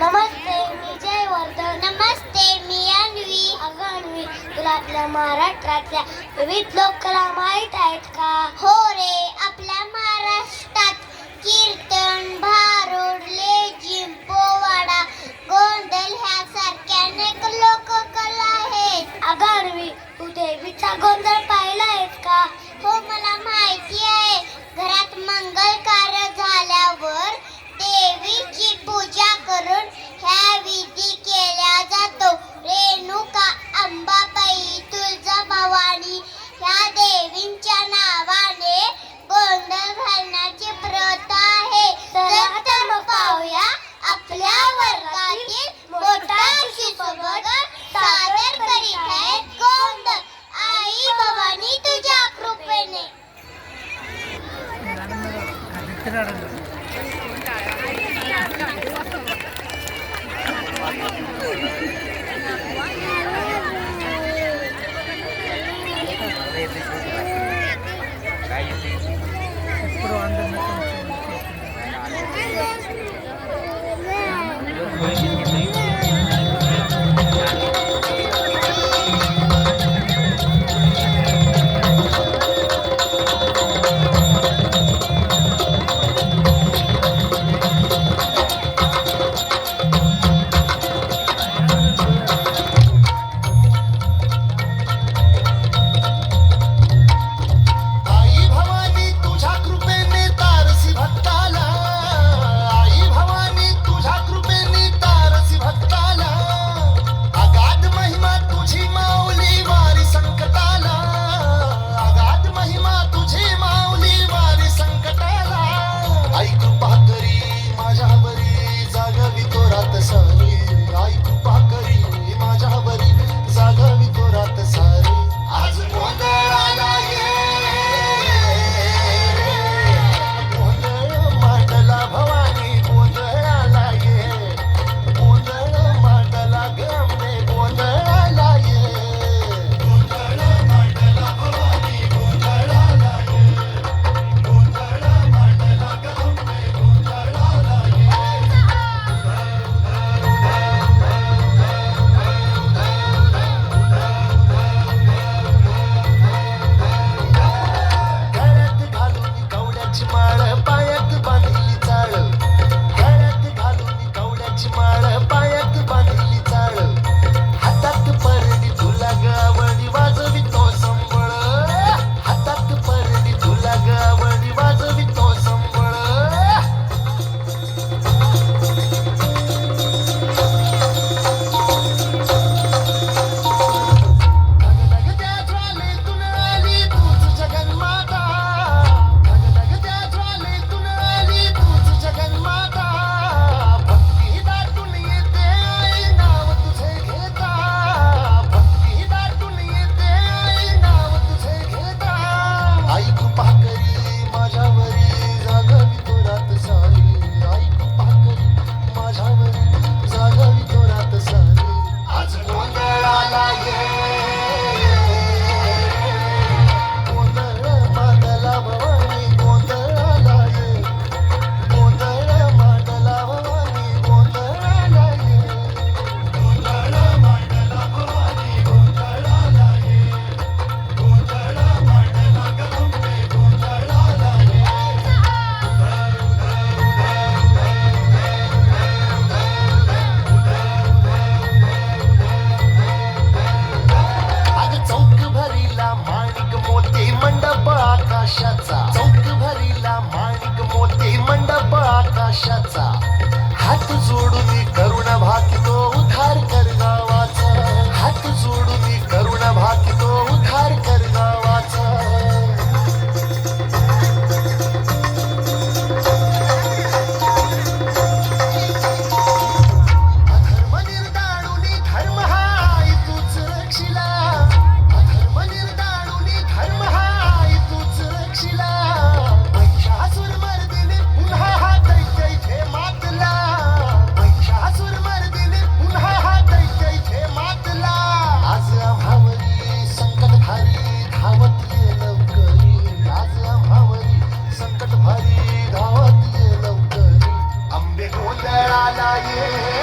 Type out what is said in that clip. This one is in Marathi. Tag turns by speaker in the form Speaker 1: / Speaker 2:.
Speaker 1: नमस्ते, मी जयवर्धन. नमस्ते, मी अन्वी. अगं अन्वी, तुला आपल्या महाराष्ट्रातल्या विविध लोककला माहीत आहेत का? हो रे, आपल्या महाराष्ट्रात कीर्तन, भारुड, लेझिम, पोवाडा, गोंधळ ह्यासारख्या अनेक लोककला आहेत. अगं अन्वी, तू देवीचा गोंधळ पाहिला आहेस का? हो, मला माहिती आहे. घरात मंगल कार्य झाल्यावर देवीची पूजा करून ह्या विधी केल्या जातो. रेणुका, अंबाबाई, तुळजाभवानी ह्या देवींच्या नावाने गोंधळ घालण्याची प्रथा आहे. तर मग पाहूया आपल्या वर्गातील मोठा शिशुवर्ग सादर करीत आहे गोंधळ. आई भवानी तुझ्या कृपेने.
Speaker 2: चौक भरीला माणिक मोती मंडप आकाशाचा. हात जोडून करुण भाकितो उद्धार कर गावाचा. हात जोडून करुण भाकितो उद्धार कर गावाचा. अधर्म निर्दाळून धर्म हाय तूच रक्षिला. अधर्म निर्दाळून धर्म हाय तूच रक्षिला. महिषासुर मर्दिनी पुन्हा हा दैत्य इथे मातला. महिषासुर मर्दिनी पुन्हा हा दैत्य इथे मातला. आज आम्हावरी संकट भारी धावत ये लवकरी. आज आम्हावरी संकट भारी धावत ये लवकरी. आंबे गोंधळाला ये.